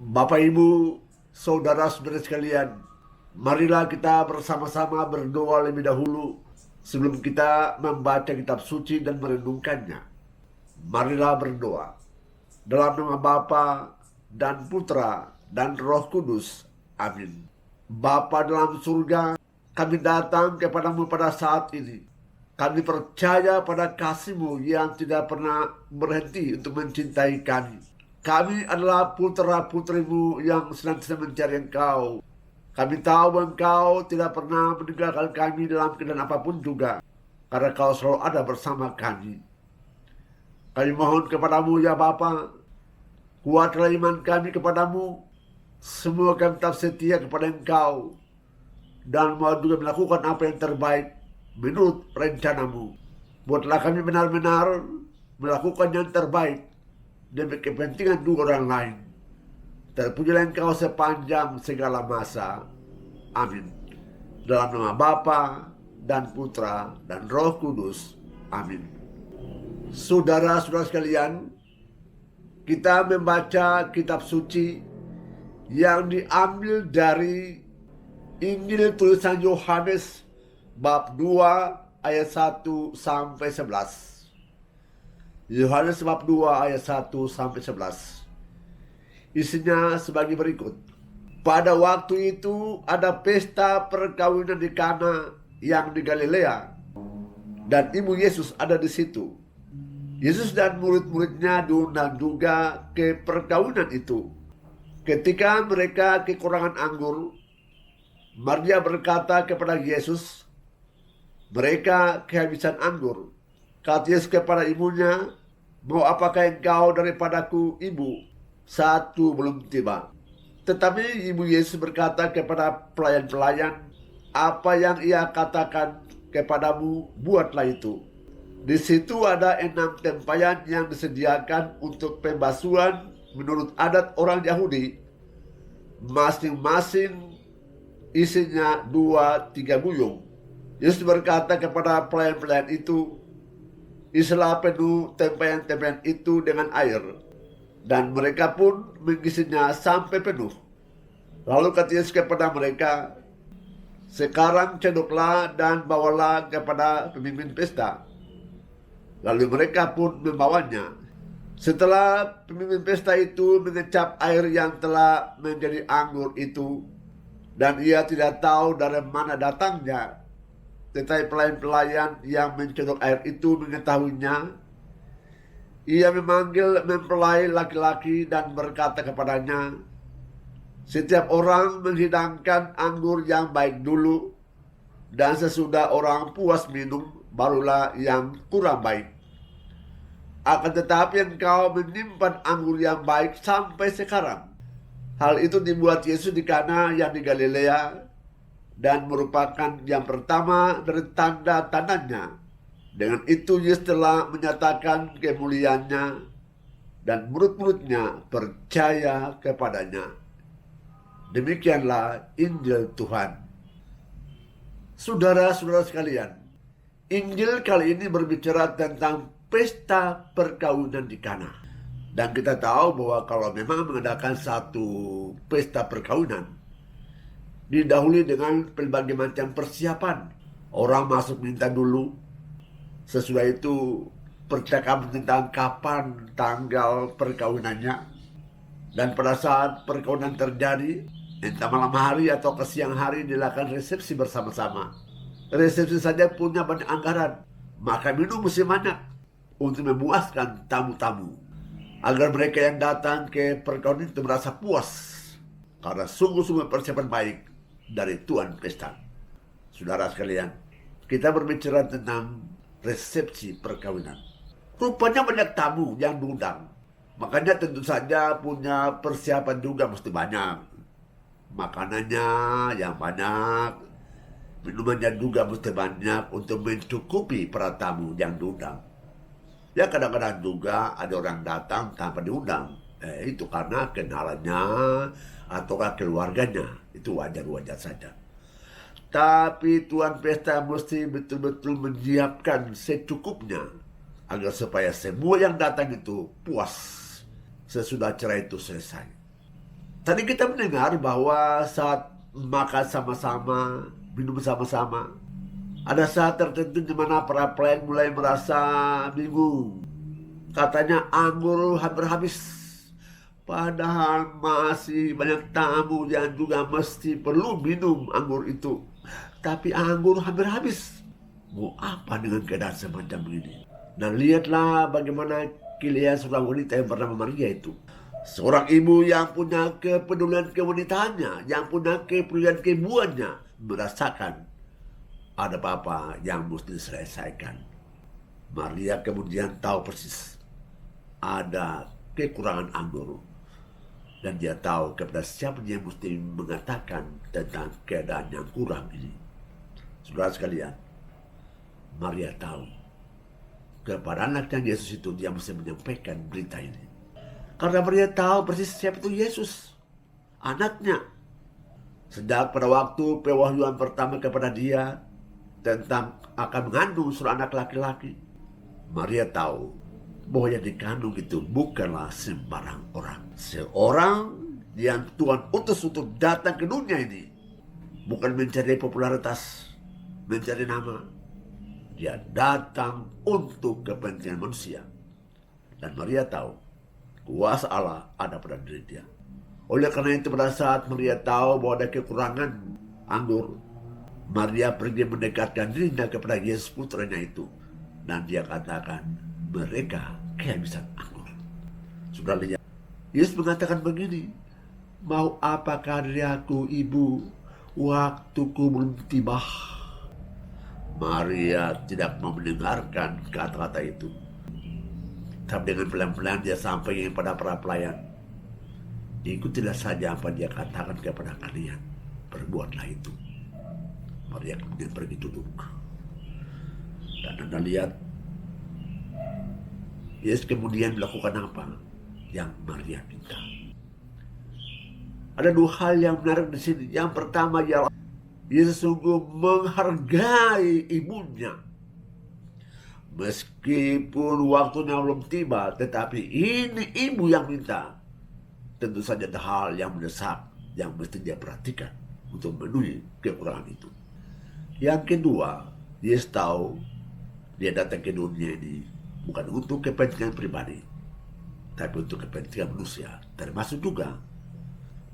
Bapak, Ibu, saudara-saudara sekalian, marilah kita bersama-sama berdoa lebih dahulu sebelum kita membaca kitab suci dan merenungkannya. Marilah berdoa. Dalam nama Bapa dan Putra dan Roh Kudus. Amin. Bapa dalam surga, kami datang kepadamu pada saat ini. Kami percaya pada kasih-Mu yang tidak pernah berhenti untuk mencintai kami. Kami adalah putra-putrimu yang senantiasa mencari Engkau. Kami tahu Engkau tidak pernah meninggalkan kami dalam keadaan apapun juga, karena Kau selalu ada bersama kami. Kami mohon kepadamu ya Bapa, kuatlah iman kami kepadamu. Semua kami tetap setia kepada Engkau, dan mau juga melakukan apa yang terbaik menurut rencanamu. Buatlah kami benar-benar melakukan yang terbaik demi kepentingan dua orang lain. Terpujilah Engkau sepanjang segala masa. Amin. Dalam nama Bapa dan Putra dan Roh Kudus. Amin. Saudara-saudara sekalian, kita membaca kitab suci yang diambil dari Injil tulisan Yohanes bab 2 ayat 1 sampai 11. Yohanes bab 2 ayat 1 sampai 11. Isinya sebagai berikut. Pada waktu itu ada pesta perkawinan di Kana yang di Galilea, dan ibu Yesus ada di situ. Yesus dan murid-muridnya diundang juga ke perkawinan itu. Ketika mereka kekurangan anggur, Maria berkata kepada Yesus, "Mereka kehabisan anggur." Kata Yesus kepada ibunya, "Mau apakah engkau daripadaku, ibu? Saatku belum tiba." Tetapi ibu Yesus berkata kepada pelayan-pelayan, "Apa yang ia katakan kepadamu, buatlah itu." Di situ ada 6 tempayan yang disediakan untuk pembasuhan menurut adat orang Yahudi. Masing-masing isinya 2-3 guyung. Yesus berkata kepada pelayan-pelayan itu, "Isilah penuh tempayan-tempayan itu dengan air." Dan mereka pun mengisinya sampai penuh. Lalu kata Yesus kepada mereka, "Sekarang cedoklah dan bawalah kepada pemimpin pesta." Lalu mereka pun membawanya. Setelah pemimpin pesta itu mengecap air yang telah menjadi anggur itu, dan ia tidak tahu dari mana datangnya, tetapi pelayan-pelayan yang mencedok air itu mengetahuinya, ia memanggil mempelai laki-laki dan berkata kepadanya, "Setiap orang menghidangkan anggur yang baik dulu, dan sesudah orang puas minum, barulah yang kurang baik. Akan tetapi engkau menyimpan anggur yang baik sampai sekarang." Hal itu dibuat Yesus di Kana yang di Galilea, dan merupakan yang pertama dari tanda-tandanya. Dengan itu Yesus telah menyatakan kemuliaannya, dan murid-muridnya percaya kepadanya. Demikianlah Injil Tuhan. Saudara-saudara sekalian, Injil kali ini berbicara tentang pesta perkawinan di Kana. Dan kita tahu bahwa kalau memang mengadakan satu pesta perkawinan, didahului dengan berbagai macam persiapan. Orang masuk minta dulu. Sesudah itu percakapan tentang kapan tanggal perkawinannya. Dan pada saat perkawinan terjadi, entah malam hari atau ke siang hari, dilakukan resepsi bersama-sama. Resepsi saja punya banyak anggaran, maka minum mesti banyak untuk memuaskan tamu-tamu, agar mereka yang datang ke perkawinan itu merasa puas, karena sungguh-sungguh persiapan baik dari Tuan Pesta. Saudara sekalian, kita berbicara tentang resepsi perkawinan. Rupanya banyak tamu yang diundang, makanya tentu saja punya persiapan juga mesti banyak. Makanannya yang banyak, minumannya juga mesti banyak untuk mencukupi para tamu yang diundang. Ya kadang-kadang juga ada orang datang tanpa diundang. Itu karena kenalannya atau keluarganya. Itu wajar-wajar saja. Tapi Tuan Pesta mesti betul-betul menyiapkan secukupnya, agar supaya semua yang datang itu puas sesudah acara itu selesai. Tadi kita mendengar bahwa saat makan sama-sama, minum sama-sama, ada saat tertentu di mana para pelayan mulai merasa bingung. Katanya anggur hampir habis. Padahal masih banyak tamu yang juga mesti perlu minum anggur itu. Tapi anggur hampir habis. Mau apa dengan keadaan semacam ini? Dan lihatlah bagaimana keahlian seorang wanita yang bernama Maria itu. Seorang ibu yang punya kepedulian kewanitaannya, yang punya kepedulian keibuannya, merasakan ada apa-apa yang mesti diselesaikan. Maria kemudian tahu persis ada kekurangan anggur. Dan dia tahu kepada siapa dia mesti mengatakan tentang keadaan yang kurang ini. Saudara sekalian, Maria tahu kepada anaknya Yesus itu dia mesti menyampaikan berita ini. Karena Maria tahu persis siapa itu Yesus, anaknya. Sejak pada waktu pewahyuan pertama kepada dia tentang akan mengandung seorang anak laki-laki, Maria tahu bahwa yang dikandung itu bukanlah sembarang orang. Seorang yang Tuhan utus untuk datang ke dunia ini bukan mencari popularitas, mencari nama. Dia datang untuk kepentingan manusia. Dan Maria tahu kuasa Allah ada pada diri dia. Oleh karena itu pada saat Maria tahu bahwa ada kekurangan anggur, Maria pergi mendekatkan dirinya kepada Yesus putranya itu. Dan dia katakan, mereka kehabisan anggur. Sudah lihat, Yesus mengatakan begini, mau apakah dari aku ibu, waktuku belum tiba. Maria tidak mau mendengarkan kata-kata itu. Tapi dengan pelan-pelan dia sampaikan pada para pelayan, ikutilah saja apa dia katakan kepada kalian, perbuatlah itu. Maria kemudian pergi duduk. Dan Anda lihat, Yesus kemudian melakukan apa yang Maria minta. Ada dua hal yang menarik di sini. Yang pertama ialah Yesus sungguh menghargai ibunya. Meskipun waktunya belum tiba, tetapi ini ibu yang minta. Tentu saja ada hal yang mendesak yang mesti dia perhatikan untuk memenuhi kekurangan itu. Yang kedua, Yesus tahu dia datang ke dunia ini bukan untuk kepentingan pribadi, tapi untuk kepentingan manusia, termasuk juga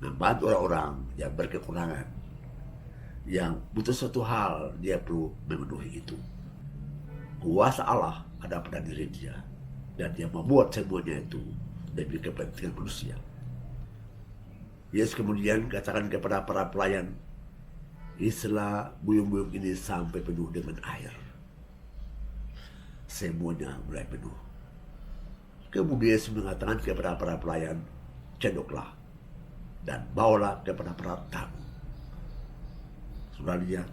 membantu orang-orang yang berkekurangan, yang butuh suatu hal, dia perlu memenuhi itu. Kuasa Allah ada pada diri dia, dan dia membuat semuanya itu demi kepentingan manusia. Yesus kemudian katakan kepada para pelayan, isilah buyung-buyung ini sampai penuh dengan air. Semuanya mulai penuh. Kemudian Yesus mengatakan kepada para pelayan, cendoklah dan bawalah kepada para tamu. Sudah lihat,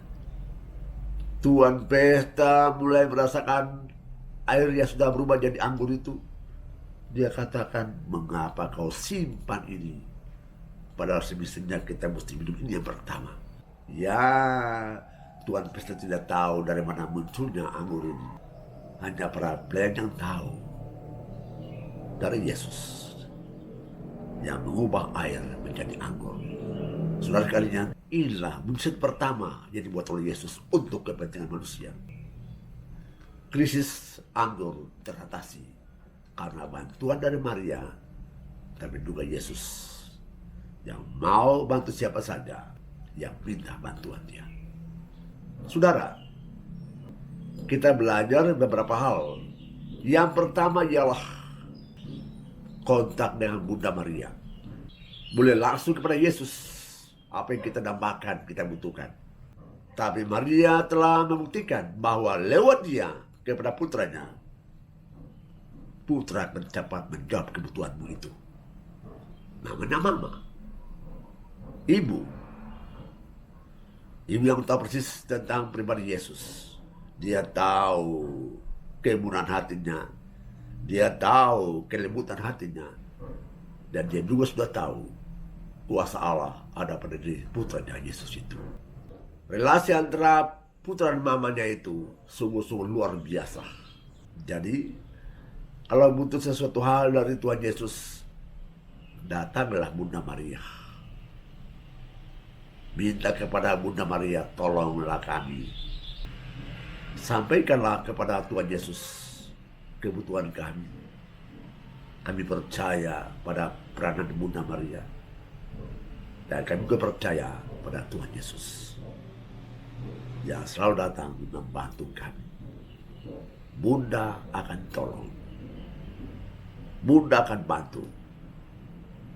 tuan pesta mulai merasakan air yang sudah berubah jadi anggur itu. Dia katakan, mengapa kau simpan ini? Padahal semestinya kita mesti minum ini yang pertama. Ya, tuan pesta tidak tahu dari mana munculnya anggur ini. Hanya para pelayan yang tahu dari Yesus yang mengubah air menjadi anggur. Saudara sekalian, inilah mujizat pertama yang dibuat oleh Yesus untuk kepentingan manusia. Krisis anggur teratasi karena bantuan dari Maria, tapi juga Yesus yang mau bantu siapa saja yang minta bantuan dia. Saudara, kita belajar beberapa hal. Yang pertama ialah kontak dengan Bunda Maria. Boleh langsung kepada Yesus apa yang kita dambakan, kita butuhkan. Tapi Maria telah membuktikan bahwa lewat dia kepada putranya, putra akan cepat menjawab kebutuhanmu itu. Namanya mama, ibu. Ibu yang tahu persis tentang pribadi Yesus. Dia tahu kemurahan hatinya. Dia tahu kelembutan hatinya. Dan dia juga sudah tahu kuasa Allah ada pada diri putranya Yesus itu. Relasi antara putra dan mamanya itu sungguh-sungguh luar biasa. Jadi, kalau butuh sesuatu hal dari Tuhan Yesus, datanglah Bunda Maria. minta kepada Bunda Maria, tolonglah kami. Sampaikanlah kepada Tuhan Yesus kebutuhan kami. Kami percaya pada peranan Bunda Maria. Dan kami juga percaya pada Tuhan Yesus yang selalu datang membantu kami. Bunda akan tolong. Bunda akan bantu.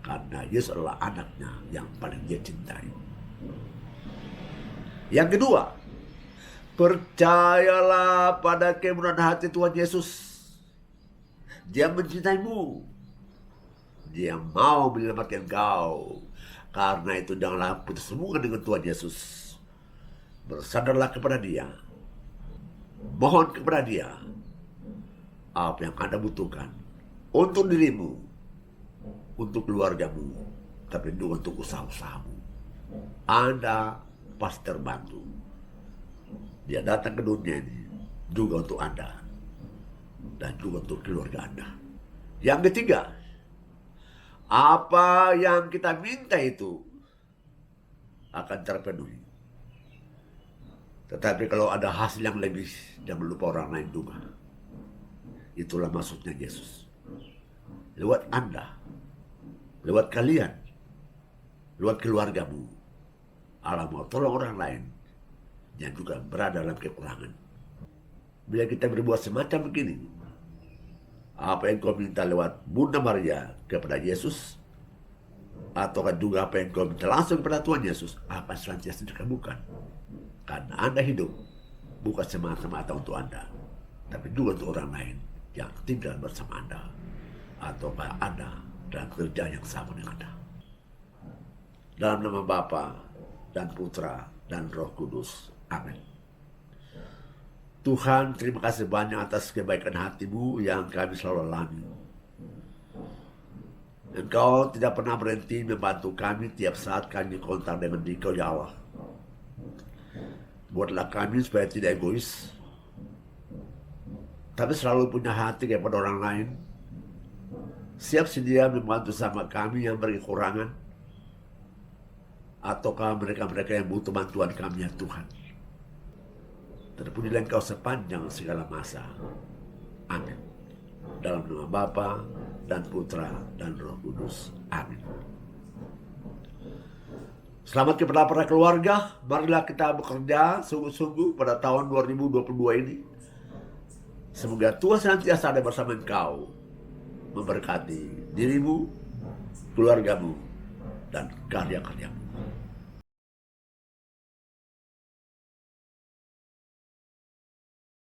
Karena Yesus adalah anaknya yang paling dia cintai. Yang kedua, percayalah pada kemurahan hati Tuhan Yesus. Dia mencintaimu. Dia mau menyelamatkan kau. Karena itu janganlah putus hubungan dengan Tuhan Yesus. Bersandarlah kepada Dia. Mohon kepada Dia apa yang Anda butuhkan untuk dirimu, untuk keluargamu, tapi juga untuk usaha-usahamu. Anda pasti terbantu. Dia datang ke dunia ini juga untuk Anda dan juga untuk keluarga Anda. Yang ketiga, apa yang kita minta itu akan terpenuhi. Tetapi kalau ada hasil yang lebih, jangan lupa orang lain juga. Itulah maksudnya Yesus. Lewat Anda, lewat kalian, lewat keluargamu, Allah mau tolong orang lain yang juga berada dalam kekurangan. Bila kita berbuat semacam begini, apa yang kau minta lewat Bunda Maria kepada Yesus, atau juga apa yang kau minta langsung kepada Tuhan Yesus, akan selanjutnya dikabulkan. Karena Anda hidup bukan semata-mata untuk Anda, tapi juga untuk orang lain yang tinggal bersama Anda, atau Anda dalam kerja yang sama dengan Anda. Dalam nama Bapa dan Putra dan Roh Kudus. Amin. Tuhan, terima kasih banyak atas kebaikan hati-Mu yang kami selalu alami. Engkau tidak pernah berhenti membantu kami tiap saat kami kontak dengan Engkau, ya Allah. Buatlah kami supaya tidak egois, tapi selalu punya hati kepada orang lain. Siap sedia membantu sama kami yang berkekurangan, ataukah mereka-mereka yang butuh bantuan kami, ya Tuhan. Terpujilah Engkau sepanjang segala masa. Amin. Dalam nama Bapa dan Putra dan Roh Kudus. Amin. Selamat kepada para keluarga. Marilah kita bekerja sungguh-sungguh pada tahun 2022 ini. Semoga Tuhan senantiasa ada bersama engkau, memberkati dirimu, keluargamu, dan karya-karyamu.